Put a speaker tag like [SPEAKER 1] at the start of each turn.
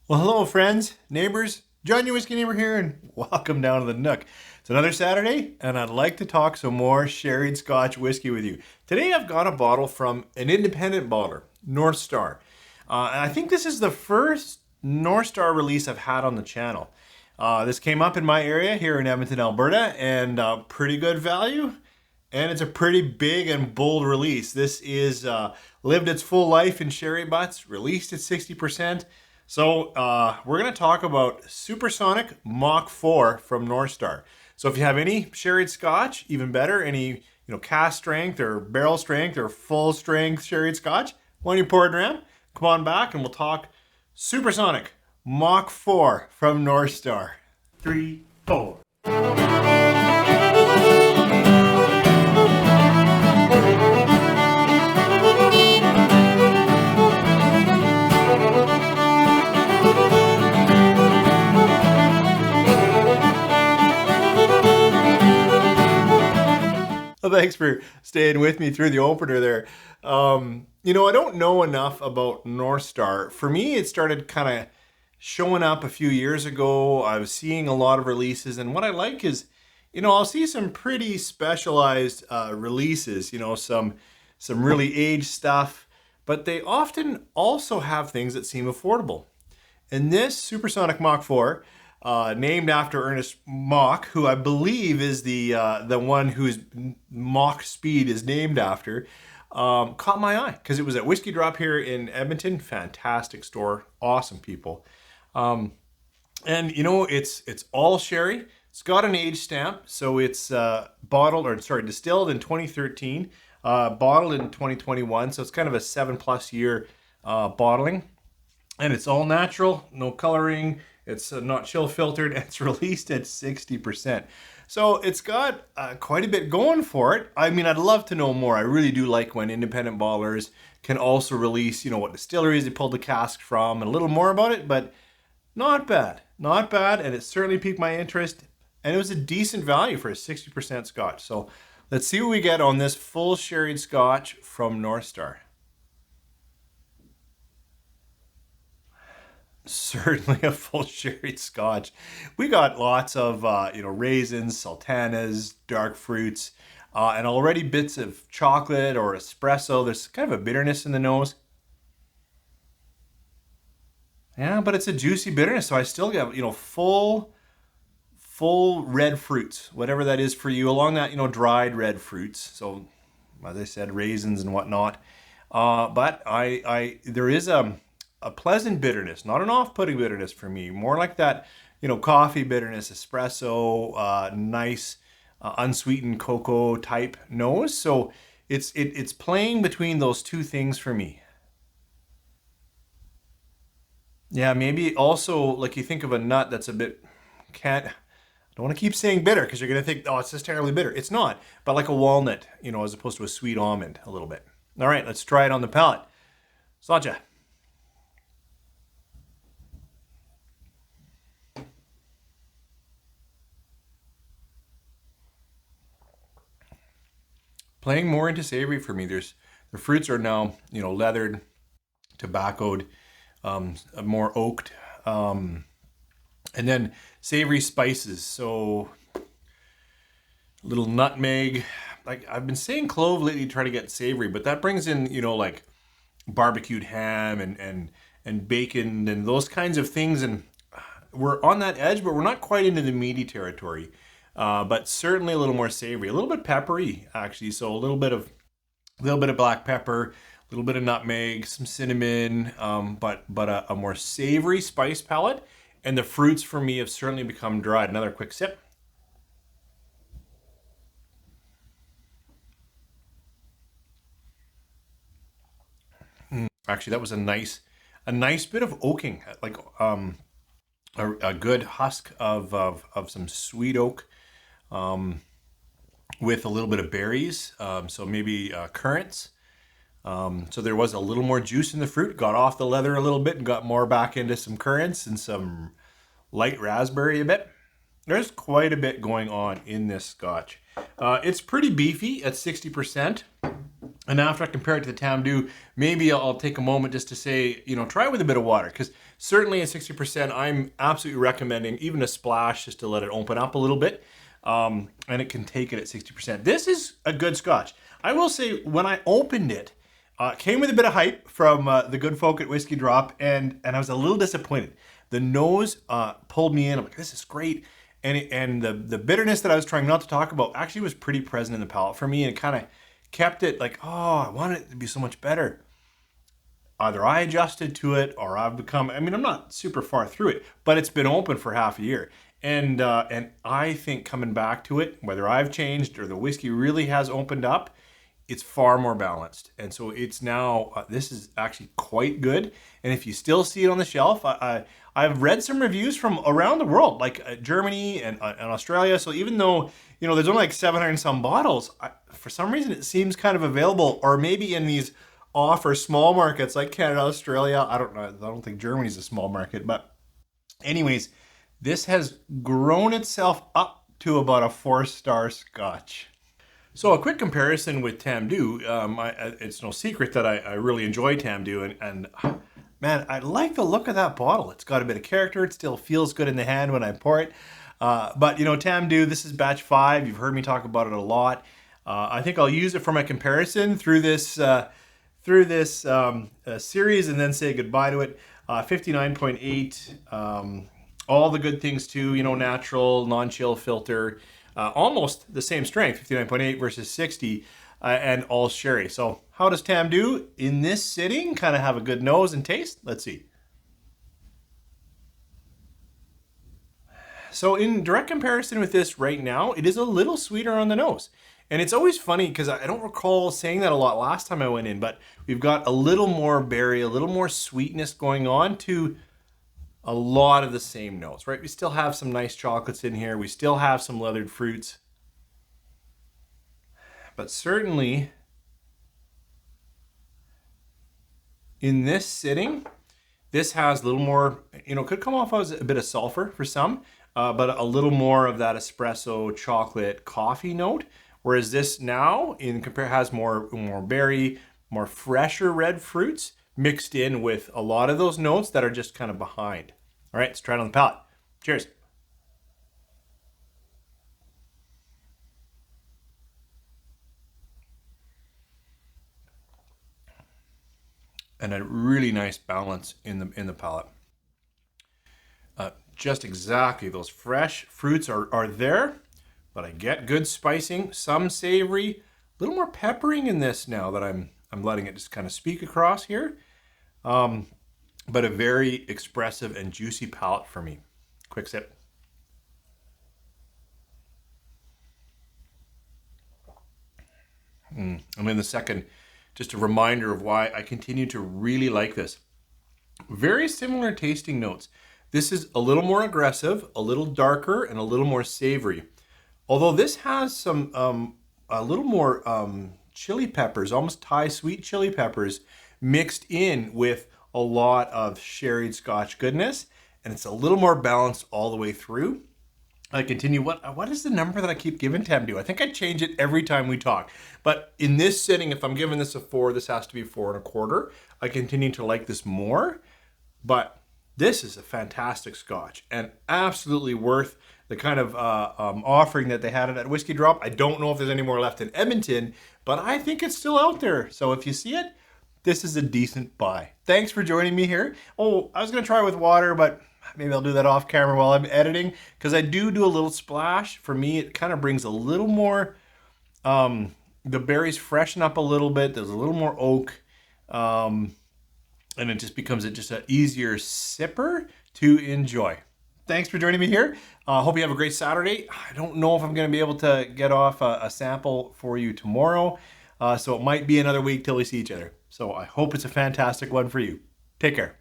[SPEAKER 1] Well, hello, friends, neighbors. John, your whiskey neighbor here, and welcome down to the Nook. It's another Saturday, and I'd like to talk some more sherried Scotch whiskey with you. Today, I've got a bottle from an independent bottler, North Star. And I think this is the first North Star release I've had on the channel. This came up in my area here in Edmonton, Alberta, and pretty good value. And it's a pretty big and bold release. This is lived its full life in sherry butts, released at 60%. So we're going to talk about Supersonic Mach 4 from North Star. So if you have any sherried Scotch, even better, any cask strength or barrel strength or full strength sherried Scotch, when you pour it around, come on back and we'll talk Supersonic Mach 4 from North Star. 3, 4. Well, thanks for staying with me through the opener there. I don't know enough about North Star. For me, it started kind of showing up a few years ago. I was seeing a lot of releases, and what I like is, I'll see some pretty specialized releases, some really aged stuff, but they often also have things that seem affordable. And this Supersonic Mach 4, named after Ernest Mach, who I believe is the one whose Mach speed is named after, caught my eye because it was at Whiskey Drop here in Edmonton. Fantastic store, awesome people, and it's all sherry. It's got an age stamp, so it's distilled in 2013, bottled in 2021. So it's kind of a 7+ year bottling, and it's all natural, no coloring. It's not chill filtered, and it's released at 60%. So it's got quite a bit going for it. I mean, I'd love to know more. I really do like when independent bottlers can also release, what distilleries they pulled the cask from and a little more about it, but not bad. Not bad, and it certainly piqued my interest, and it was a decent value for a 60% Scotch. So let's see what we get on this full sherried Scotch from North Star. Certainly a full sherried Scotch. We got lots of raisins, sultanas, dark fruits, and already bits of chocolate or espresso. There's kind of a bitterness in the nose. Yeah, but it's a juicy bitterness, so I still get full red fruits, whatever that is for you. Along that, dried red fruits. So, as I said, raisins and whatnot. But there is a pleasant bitterness, not an off-putting bitterness for me. More like that, coffee bitterness, espresso, nice unsweetened cocoa type nose. So it's playing between those two things for me. Yeah, maybe also like you think of a nut that's a bit don't want to keep saying bitter because you're gonna think, oh, it's just terribly bitter. It's not, but like a walnut, as opposed to a sweet almond a little bit. All right, let's try it on the palate. Sláinte. Playing more into savory for me. The fruits are now, leathered, tobaccoed, more oaked, and then savory spices. So little nutmeg. Like I've been saying clove lately to try to get savory, but that brings in, like barbecued ham and bacon and those kinds of things. And we're on that edge, but we're not quite into the meaty territory. But certainly a little more savory, a little bit peppery actually. So a little bit of black pepper, a little bit of nutmeg, some cinnamon, but a more savory spice palette. And the fruits for me have certainly become dried. Another quick sip. Actually, that was a nice bit of oaking, like a good husk of some sweet oak. With a little bit of berries, so maybe currants. So there was a little more juice in the fruit, got off the leather a little bit and got more back into some currants and some light raspberry a bit. There's quite a bit going on in this Scotch. It's pretty beefy at 60%. And after I compare it to the Tamdhu, maybe I'll take a moment just to say, try it with a bit of water, because certainly at 60%, I'm absolutely recommending even a splash just to let it open up a little bit. And it can take it at 60%. This is a good Scotch. I will say, when I opened it, came with a bit of hype from the good folk at Whiskey Drop, and I was a little disappointed. The nose pulled me in. I'm like, this is great. And the bitterness that I was trying not to talk about actually was pretty present in the palate for me, and it kind of kept it like, oh, I want it to be so much better. Either I adjusted to it, or I've become, I'm not super far through it, but it's been open for half a year. And I think coming back to it, whether I've changed or the whiskey really has opened up, it's far more balanced. And so it's now, this is actually quite good. And if you still see it on the shelf, I've read some reviews from around the world, like Germany and Australia. So even though, there's only like 700 and some bottles, for some reason it seems kind of available, or maybe in these off or small markets like Canada, Australia. I don't know. I don't think Germany's a small market, but anyways, this has grown itself up to about a 4-star Scotch. So a quick comparison with Tamdhu. It's no secret that I really enjoy Tamdhu, and man, I like the look of that bottle. It's got a bit of character. It still feels good in the hand when I pour it. But Tamdhu, this is batch 5. You've heard me talk about it a lot. I think I'll use it for my comparison through this series, and then say goodbye to it. 59.8. All the good things too. Natural, non-chill filter. Almost the same strength, 59.8 versus 60, and all sherry. So how does Tamdhu in this sitting kind of have a good nose and taste? Let's see. So in direct comparison with this right now, it is a little sweeter on the nose. And it's always funny because I don't recall saying that a lot last time I went in, but we've got a little more berry, a little more sweetness going on to a lot of the same notes, right? We still have some nice chocolates in here. We still have some leathered fruits. But certainly in this sitting, this has a little more, could come off as a bit of sulfur for some, but a little more of that espresso chocolate coffee note. Whereas this now has more berry, more fresher red fruits mixed in with a lot of those notes that are just kind of behind. All right, let's try it on the palate. Cheers. And a really nice balance in the palate. Just exactly, those fresh fruits are there, but I get good spicing, some savory, a little more peppering in this now that I'm letting it just kind of speak across here. But a very expressive and juicy palate for me. Quick sip. And then the second, just a reminder of why I continue to really like this. Very similar tasting notes. This is a little more aggressive, a little darker, and a little more savory. Although this has some, a little more chili peppers, almost Thai sweet chili peppers, mixed in with a lot of sherried Scotch goodness, and it's a little more balanced all the way through. I continue. What is the number that I keep giving Tamdhu? I think I change it every time we talk. But in this sitting, if I'm giving this a 4, this has to be 4.25. I continue to like this more, but this is a fantastic Scotch and absolutely worth the kind of offering that they had at Whiskey Drop. I don't know if there's any more left in Edmonton, but I think it's still out there. So if you see it, this is a decent buy. Thanks for joining me here. Oh, I was going to try with water, but maybe I'll do that off camera while I'm editing, because I do a little splash. For me, it kind of brings a little more, the berries freshen up a little bit. There's a little more oak, and it just becomes just an easier sipper to enjoy. Thanks for joining me here. Hope you have a great Saturday. I don't know if I'm going to be able to get off a sample for you tomorrow, so it might be another week till we see each other. So I hope it's a fantastic one for you. Take care.